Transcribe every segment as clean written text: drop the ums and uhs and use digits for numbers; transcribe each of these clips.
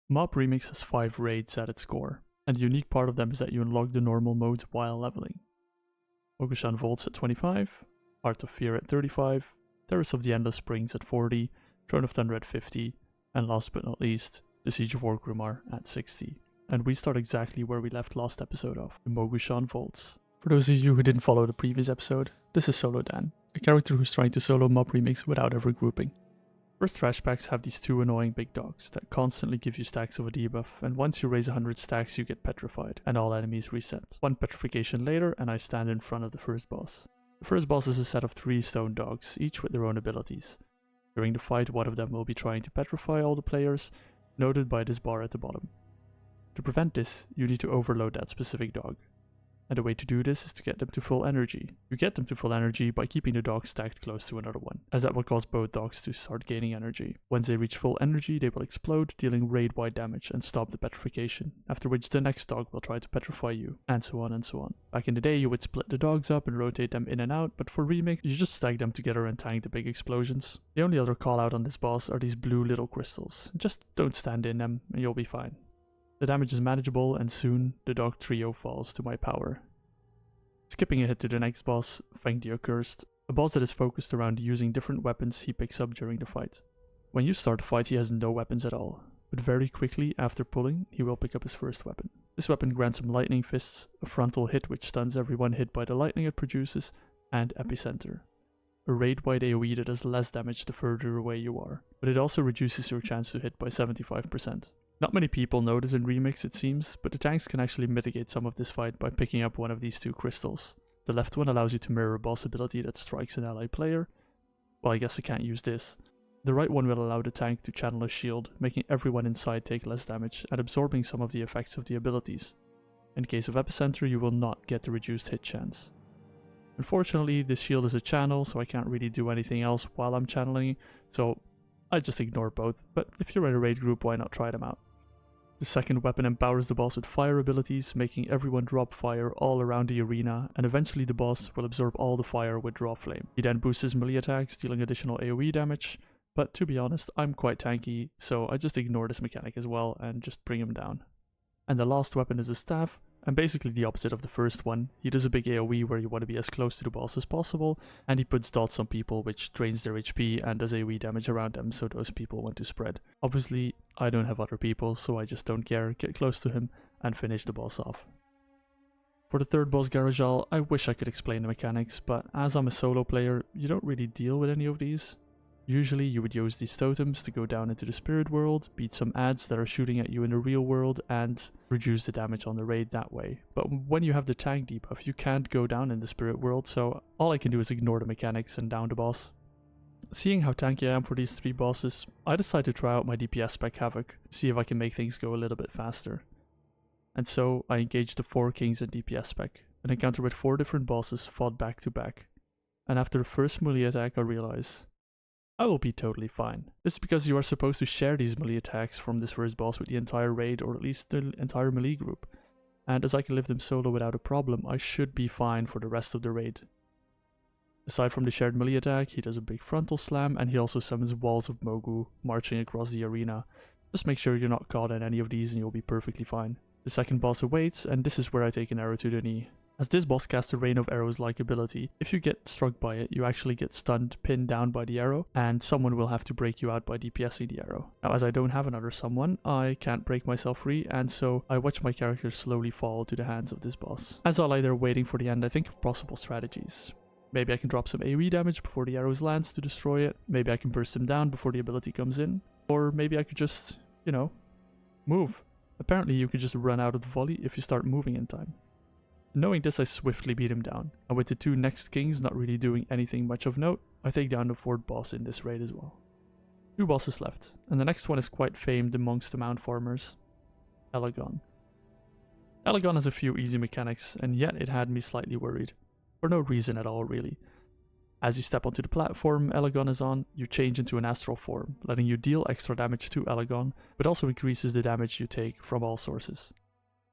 Mob Remix has 5 raids at its core, and the unique part of them is that you unlock the normal modes while leveling. Mogushan Vaults at 25, Heart of Fear at 35, Terrace of the Endless Springs at 40, Throne of Thunder at 50, and last but not least, the Siege of Orgrimmar at 60. And we start exactly where we left last episode off, the Mogushan Vaults. For those of you who didn't follow the previous episode, this is Solo Dan, a character who's trying to solo Mob Remix without ever grouping. First trash packs have these 2 annoying big dogs that constantly give you stacks of a debuff, and once you raise 100 stacks you get petrified, and all enemies reset. 1 petrification later and I stand in front of the first boss. The first boss is a set of 3 stone dogs, each with their own abilities. During the fight, one of them will be trying to petrify all the players, noted by this bar at the bottom. To prevent this, you need to overload that specific dog. And the way to do this is to get them to full energy. You get them to full energy by keeping the dog stacked close to another one, as that will cause both dogs to start gaining energy. Once they reach full energy, they will explode, dealing raid-wide damage and stop the petrification, after which the next dog will try to petrify you, and so on and so on. Back in the day, you would split the dogs up and rotate them in and out, but for Remix, you just stack them together and tank the big explosions. The only other call out on this boss are these blue little crystals. Just don't stand in them and you'll be fine. The damage is manageable, and soon the dog trio falls to my power. Skipping ahead to the next boss, Feng the Accursed, a boss that is focused around using different weapons he picks up during the fight. When you start the fight he has no weapons at all, but very quickly after pulling he will pick up his first weapon. This weapon grants him lightning fists, a frontal hit which stuns everyone hit by the lightning it produces, and Epicenter, a raid-wide AoE that does less damage the further away you are, but it also reduces your chance to hit by 75%. Not many people know this in Remix it seems, but the tanks can actually mitigate some of this fight by picking up one of these 2 crystals. The left one allows you to mirror a boss ability that strikes an ally player. Well, I guess I can't use this. The right one will allow the tank to channel a shield, making everyone inside take less damage and absorbing some of the effects of the abilities. In case of Epicenter, you will not get the reduced hit chance. Unfortunately, this shield is a channel, so I can't really do anything else while I'm channeling, so I just ignore both, but if you're in a raid group, why not try them out? The second weapon empowers the boss with fire abilities, making everyone drop fire all around the arena, and eventually the boss will absorb all the fire with Draw Flame. He then boosts his melee attacks, dealing additional AoE damage, but to be honest, I'm quite tanky, so I just ignore this mechanic as well and just bring him down. And the last weapon is a staff, and basically the opposite of the first one. He does a big AoE where you want to be as close to the boss as possible, and he puts dots on people which drains their HP and does AoE damage around them, so those people want to spread. Obviously, I don't have other people, so I just don't care, get close to him, and finish the boss off. For the third boss, Garajal, I wish I could explain the mechanics, but as I'm a solo player, you don't really deal with any of these. Usually you would use these totems to go down into the spirit world, beat some ads that are shooting at you in the real world, and reduce the damage on the raid that way. But when you have the tank debuff, you can't go down in the spirit world, so all I can do is ignore the mechanics and down the boss. Seeing how tanky I am for these 3 bosses, I decided to try out my DPS spec Havoc, see if I can make things go a little bit faster. And so I engaged the 4 kings in DPS spec, an encounter with 4 different bosses fought back to back. And after the first melee attack I realized I will be totally fine. This is because you are supposed to share these melee attacks from this first boss with the entire raid, or at least the entire melee group. And as I can live them solo without a problem, I should be fine for the rest of the raid. Aside from the shared melee attack, he does a big frontal slam, and he also summons walls of Mogu marching across the arena. Just make sure you're not caught in any of these and you'll be perfectly fine. The second boss awaits, and this is where I take an arrow to the knee. As this boss casts a rain of arrows-like ability, if you get struck by it, you actually get stunned, pinned down by the arrow, and someone will have to break you out by DPSing the arrow. Now, as I don't have another someone, I can't break myself free, and so I watch my character slowly fall to the hands of this boss. As I lie there waiting for the end, I think of possible strategies. Maybe I can drop some AoE damage before the arrows lands to destroy it, maybe I can burst him down before the ability comes in, or maybe I could just, move. Apparently you could just run out of the volley if you start moving in time. Knowing this, I swiftly beat him down, and with the 2 next kings not really doing anything much of note, I take down the 4th boss in this raid as well. 2 bosses left, and the next one is quite famed amongst the mount farmers, Elon. Elon has a few easy mechanics, and yet it had me slightly worried, for no reason at all really. As you step onto the platform Elon is on, you change into an astral form, letting you deal extra damage to Elon, but also increases the damage you take from all sources.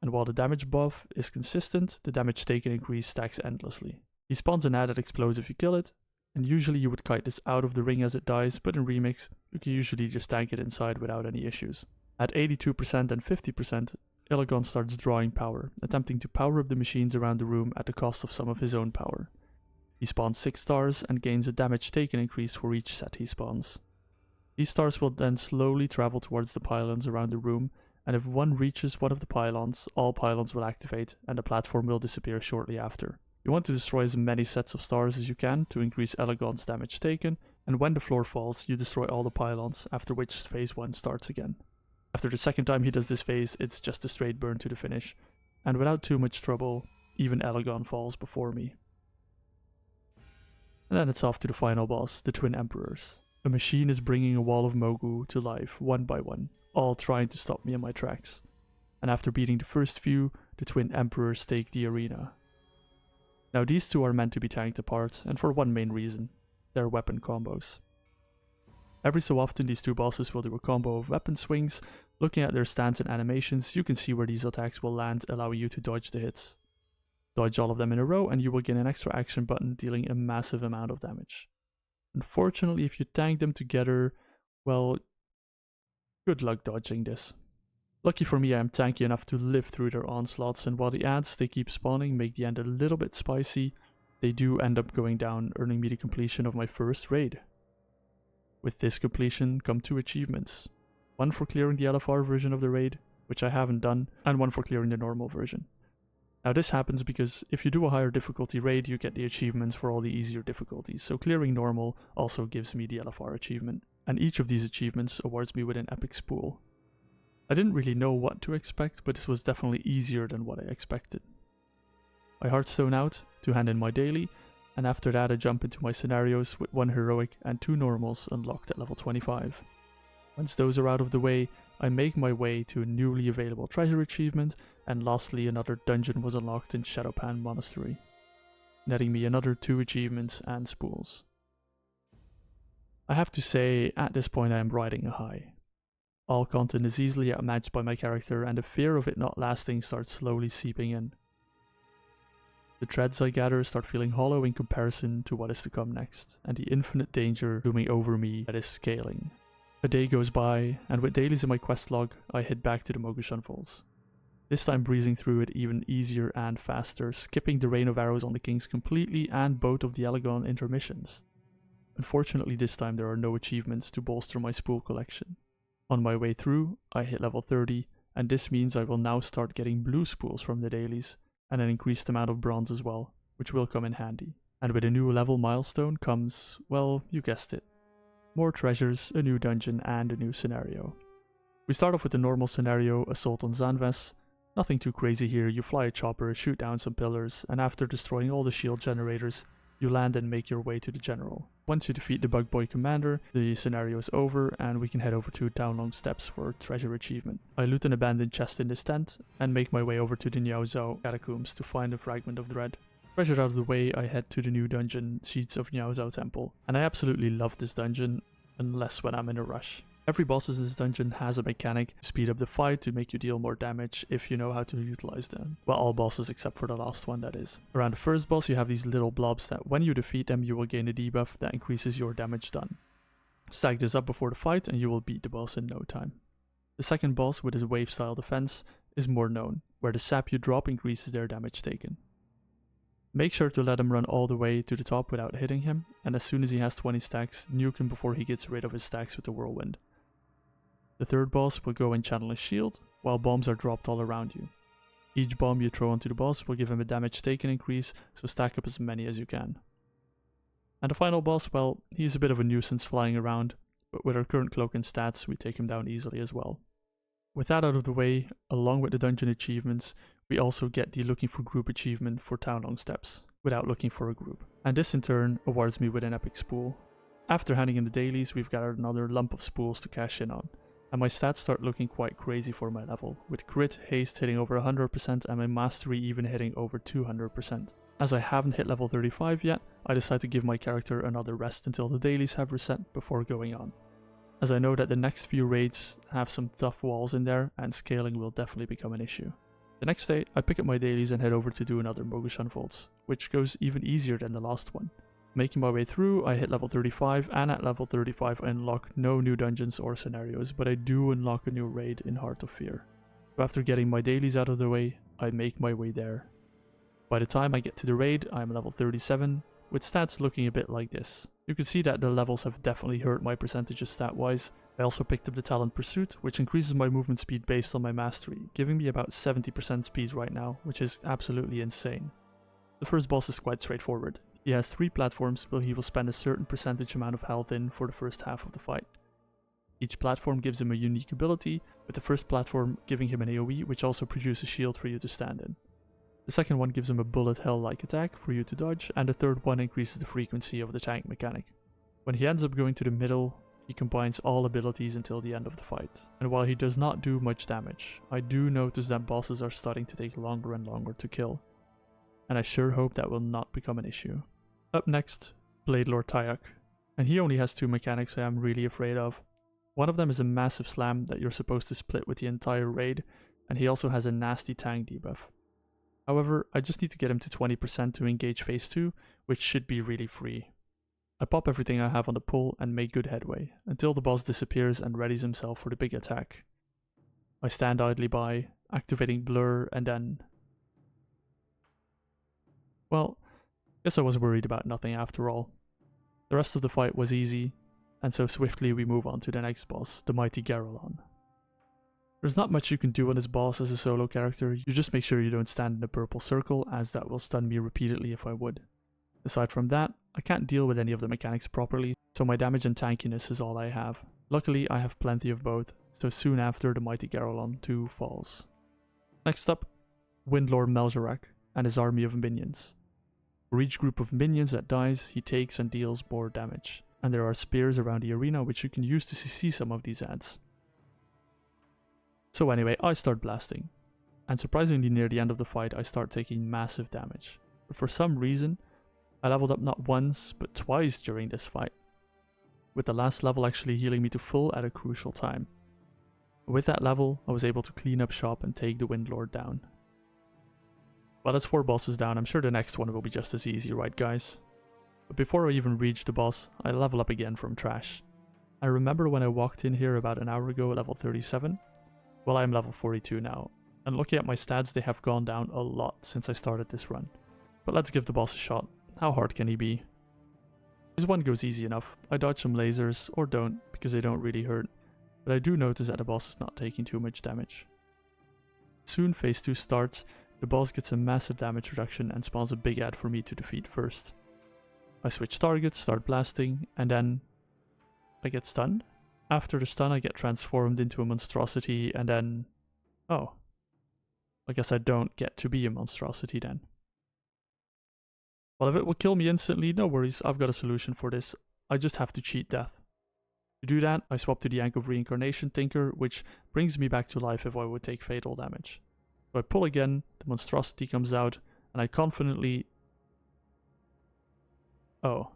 And while the damage buff is consistent, the damage taken increase stacks endlessly. He spawns an ad that explodes if you kill it, and usually you would kite this out of the ring as it dies, but in Remix, you can usually just tank it inside without any issues. At 82% and 50%, Elon starts drawing power, attempting to power up the machines around the room at the cost of some of his own power. He spawns 6 stars and gains a damage taken increase for each set he spawns. These stars will then slowly travel towards the pylons around the room, and if one reaches one of the pylons, all pylons will activate and the platform will disappear shortly after. You want to destroy as many sets of stars as you can to increase Elon's damage taken, and when the floor falls, you destroy all the pylons, after which phase 1 starts again. After the second time he does this phase, it's just a straight burn to the finish, and without too much trouble, even Elon falls before me. And then it's off to the final boss, the Twin Emperors. A machine is bringing a wall of Mogu to life, one by one, all trying to stop me in my tracks. And after beating the first few, the Twin Emperors take the arena. Now these two are meant to be tanked apart, and for one main reason, their weapon combos. Every so often these two bosses will do a combo of weapon swings. Looking at their stance and animations, you can see where these attacks will land, allowing you to dodge the hits. Dodge all of them in a row and you will gain an extra action button dealing a massive amount of damage. Unfortunately, if you tank them together, well, good luck dodging this. Lucky for me, I am tanky enough to live through their onslaughts, and while the ads they keep spawning make the end a little bit spicy, they do end up going down, earning me the completion of my first raid. With this completion come 2 achievements. One for clearing the LFR version of the raid, which I haven't done, and one for clearing the normal version. Now this happens because if you do a higher difficulty raid, you get the achievements for all the easier difficulties, so clearing normal also gives me the LFR achievement, and each of these achievements awards me with an epic spool. I didn't really know what to expect, but this was definitely easier than what I expected. I Hearthstone out to hand in my daily, and after that I jump into my scenarios with 1 heroic and 2 normals unlocked at level 25. Once those are out of the way, I make my way to a newly available treasure achievement, and lastly another dungeon was unlocked in Shadowpan Monastery, netting me another 2 achievements and spools. I have to say, at this point I am riding a high. All content is easily outmatched by my character, and the fear of it not lasting starts slowly seeping in. The threads I gather start feeling hollow in comparison to what is to come next, and the infinite danger looming over me that is scaling. A day goes by, and with dailies in my quest log, I head back to the Mogushan Falls. This time breezing through it even easier and faster, skipping the Rain of Arrows on the Kings completely and both of the Elgon intermissions. Unfortunately this time there are no achievements to bolster my spool collection. On my way through, I hit level 30, and this means I will now start getting blue spools from the dailies, and an increased amount of bronze as well, which will come in handy. And with a new level milestone comes, well, you guessed it, more treasures, a new dungeon, and a new scenario. We start off with the normal scenario, Assault on Zanves. Nothing too crazy here, you fly a chopper, shoot down some pillars, and after destroying all the shield generators, you land and make your way to the general. Once you defeat the Bug Boy commander, the scenario is over and we can head over to Downlong Steps for a treasure achievement. I loot an abandoned chest in this tent and make my way over to the Niao Zhao catacombs to find a fragment of dread. Treasure out of the way, I head to the new dungeon, Sheets of Niao Zhao Temple, and I absolutely love this dungeon, unless when I'm in a rush. Every boss in this dungeon has a mechanic to speed up the fight to make you deal more damage if you know how to utilize them. Well, all bosses except for the last one, that is. Around the first boss you have these little blobs that when you defeat them you will gain a debuff that increases your damage done. Stack this up before the fight and you will beat the boss in no time. The second boss with his wave style defense is more known, where the sap you drop increases their damage taken. Make sure to let him run all the way to the top without hitting him, and as soon as he has 20 stacks, nuke him before he gets rid of his stacks with the whirlwind. The third boss will go and channel his shield, while bombs are dropped all around you. Each bomb you throw onto the boss will give him a damage taken increase, so stack up as many as you can. And the final boss, well, he's a bit of a nuisance flying around, but with our current cloak and stats, we take him down easily as well. With that out of the way, along with the dungeon achievements, we also get the looking for group achievement for Townlong Steps, without looking for a group. And this in turn awards me with an epic spool. After handing in the dailies, we've gathered another lump of spools to cash in on. And my stats start looking quite crazy for my level, with crit, haste hitting over 100% and my mastery even hitting over 200%. As I haven't hit level 35 yet, I decide to give my character another rest until the dailies have reset before going on, as I know that the next few raids have some tough walls in there and scaling will definitely become an issue. The next day, I pick up my dailies and head over to do another Mogushan Vaults, which goes even easier than the last one. Making my way through, I hit level 35, and at level 35 I unlock no new dungeons or scenarios, but I do unlock a new raid in Heart of Fear. So after getting my dailies out of the way, I make my way there. By the time I get to the raid, I am level 37, with stats looking a bit like this. You can see that the levels have definitely hurt my percentages stat-wise. I also picked up the talent Pursuit, which increases my movement speed based on my mastery, giving me about 70% speed right now, which is absolutely insane. The first boss is quite straightforward. He has 3 platforms where he will spend a certain percentage amount of health in for the first half of the fight. Each platform gives him a unique ability, with the first platform giving him an AoE which also produces a shield for you to stand in. The second one gives him a bullet hell-like attack for you to dodge, and the third one increases the frequency of the tank mechanic. When he ends up going to the middle, he combines all abilities until the end of the fight. And while he does not do much damage, I do notice that bosses are starting to take longer and longer to kill. And I sure hope that will not become an issue. Up next, Blade Lord Tayok, and he only has 2 mechanics I am really afraid of. One of them is a massive slam that you're supposed to split with the entire raid, and he also has a nasty tank debuff. However, I just need to get him to 20% to engage phase 2, which should be really free. I pop everything I have on the pull and make good headway, until the boss disappears and readies himself for the big attack. I stand idly by, activating Blur, and then... well, guess I was worried about nothing after all. The rest of the fight was easy, and so swiftly we move on to the next boss, the mighty Elon. There's not much you can do on this boss as a solo character, you just make sure you don't stand in a purple circle, as that will stun me repeatedly if I would. Aside from that, I can't deal with any of the mechanics properly, so my damage and tankiness is all I have. Luckily I have plenty of both, so soon after the mighty Elon 2 falls. Next up, Windlord Meljarak and his army of minions. For each group of minions that dies, he takes and deals more damage, and there are spears around the arena which you can use to CC some of these adds. So anyway, I start blasting, and surprisingly near the end of the fight I start taking massive damage, but for some reason I leveled up not once but twice during this fight, with the last level actually healing me to full at a crucial time. With that level I was able to clean up shop and take the Windlord down. Well, that's 4 bosses down, I'm sure the next one will be just as easy, right guys? But before I even reach the boss, I level up again from trash. I remember when I walked in here about an hour ago at level 37. Well, I'm level 42 now, and looking at my stats they have gone down a lot since I started this run. But let's give the boss a shot. How hard can he be? Phase 1 goes easy enough. I dodge some lasers, or don't, because they don't really hurt, but I do notice that the boss is not taking too much damage. Soon phase 2 starts, the boss gets a massive damage reduction and spawns a big ad for me to defeat first. I switch targets, start blasting, and then I get stunned. After the stun I get transformed into a monstrosity, and then... oh. I guess I don't get to be a monstrosity then. Well, if it will kill me instantly, no worries, I've got a solution for this. I just have to cheat death. To do that, I swap to the Ankh of Reincarnation Tinker, which brings me back to life if I would take fatal damage. So I pull again, the monstrosity comes out, and I confidently... oh.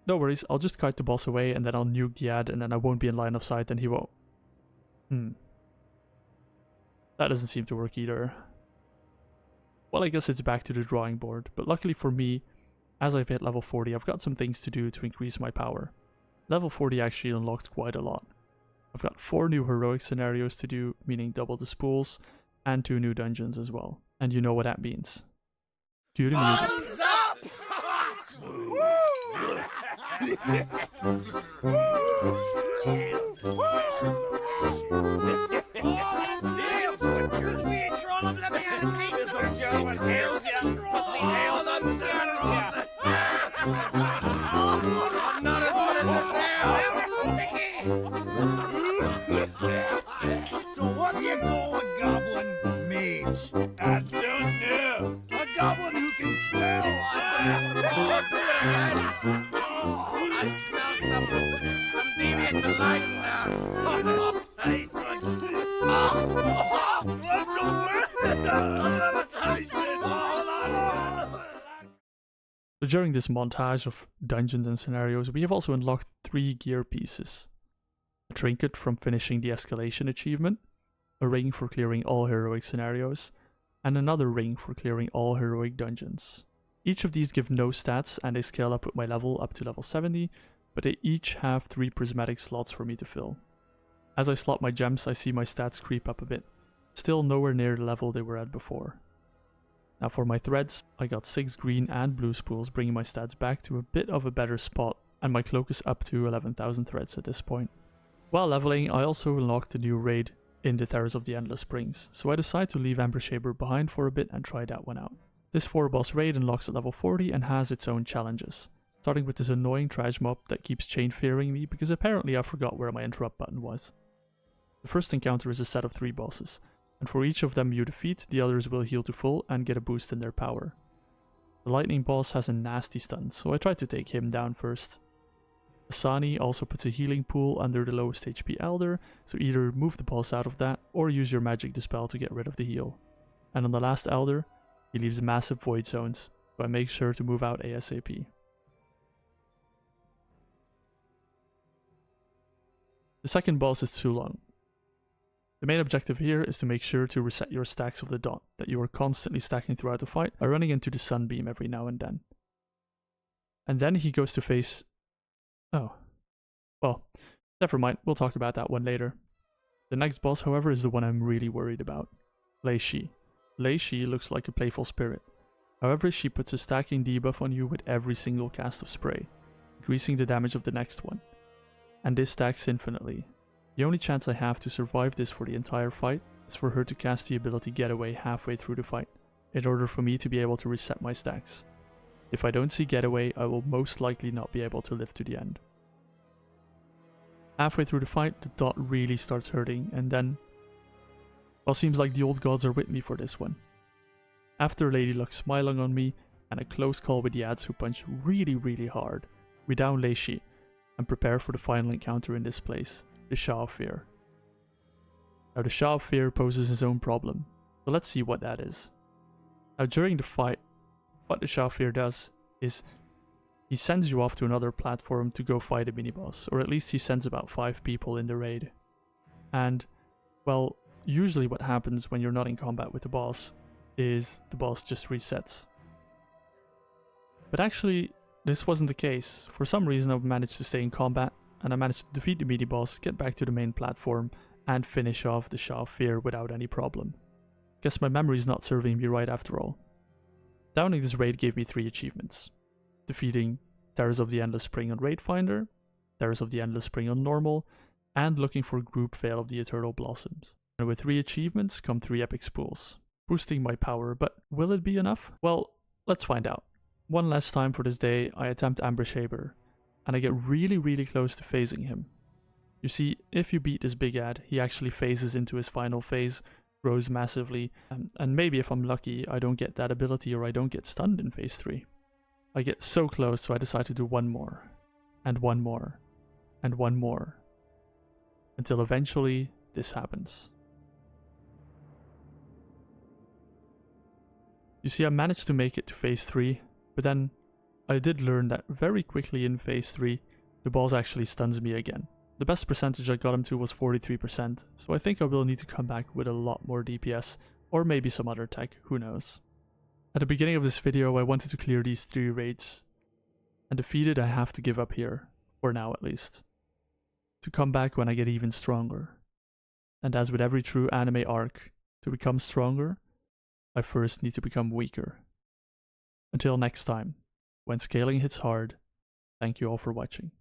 No worries, I'll just kite the boss away and then I'll nuke the ad and then I won't be in line of sight and he won't... That doesn't seem to work either. Well, I guess it's back to the drawing board, but luckily for me, as I've hit level 40, I've got some things to do to increase my power. Level 40 actually unlocked quite a lot. I've got 4 new heroic scenarios to do, meaning double the spools, and 2 new dungeons as well. And you know what that means. Cue the music. Thumbs up! So what do you call a Goblin Mage? I don't know. A goblin who can smell. I smell some deviant delight now. Space one. So during this montage of dungeons and scenarios, we have also unlocked 3 gear pieces. A trinket from finishing the escalation achievement, a ring for clearing all heroic scenarios, and another ring for clearing all heroic dungeons. Each of these give no stats and they scale up with my level up to level 70, but they each have 3 prismatic slots for me to fill. As I slot my gems, I see my stats creep up a bit, still nowhere near the level they were at before. Now for my threads, I got 6 green and blue spools, bringing my stats back to a bit of a better spot, and my cloak is up to 11,000 threads at this point. While leveling, I also unlocked a new raid in the Terrace of the Endless Springs, so I decided to leave Amber Shaber behind for a bit and try that one out. This 4 boss raid unlocks at level 40 and has its own challenges, starting with this annoying trash mob that keeps chain fearing me because apparently I forgot where my interrupt button was. The first encounter is a set of 3 bosses, and for each of them you defeat, the others will heal to full and get a boost in their power. The lightning boss has a nasty stun, so I tried to take him down first. Asani also puts a healing pool under the lowest HP Elder, so either move the boss out of that or use your magic dispel to get rid of the heal. And on the last Elder, he leaves massive void zones, so I make sure to move out ASAP. The second boss is Tsulong. The main objective here is to make sure to reset your stacks of the dot that you are constantly stacking throughout the fight by running into the sunbeam every now and then. And then he goes to face... Oh. Well, never mind, we'll talk about that one later. The next boss, however, is the one I'm really worried about. Lei Shi. Lei Shi looks like a playful spirit. However, she puts a stacking debuff on you with every single cast of spray, increasing the damage of the next one. And this stacks infinitely. The only chance I have to survive this for the entire fight is for her to cast the ability Getaway halfway through the fight, in order for me to be able to reset my stacks. If I don't see Getaway, I will most likely not be able to live to the end. Halfway through the fight, the dot really starts hurting, and then... well, seems like the old gods are with me for this one. After Lady Luck smiling on me, and a close call with the ads who punch really hard, we down Lei Shi, and prepare for the final encounter in this place, the Shah of Fear. Now the Shah of Fear poses his own problem, so let's see what that is. Now during the fight, what the Shah of Fear does is he sends you off to another platform to go fight a mini-boss, or at least he sends about 5 people in the raid. And, well, usually what happens when you're not in combat with the boss is the boss just resets. But actually, this wasn't the case. For some reason I managed to stay in combat, and I managed to defeat the mini-boss, get back to the main platform, and finish off the Shah of Fear without any problem. Guess my memory's not serving me right after all. Downing this raid gave me 3 achievements. Defeating Terrace of the Endless Spring on Raid Finder, Terrace of the Endless Spring on Normal, and looking for Group Veil of the Eternal Blossoms. And with 3 achievements come 3 epic spools, boosting my power, but will it be enough? Well, let's find out. One last time for this day, I attempt Amber Shaber, and I get really close to phasing him. You see, if you beat this big ad, he actually phases into his final phase, grows massively, and maybe if I'm lucky, I don't get that ability or I don't get stunned in phase 3. I get so close, so I decide to do one more, and one more, and one more, until eventually this happens. You see, I managed to make it to phase 3, but then I did learn that very quickly in phase 3, the boss actually stuns me again. The best percentage I got him to was 43%, so I think I will need to come back with a lot more DPS, or maybe some other tech, who knows. At the beginning of this video I wanted to clear these 3 raids, and defeated I have to give up here, for now at least, to come back when I get even stronger. And as with every true anime arc, to become stronger, I first need to become weaker. Until next time, when scaling hits hard, thank you all for watching.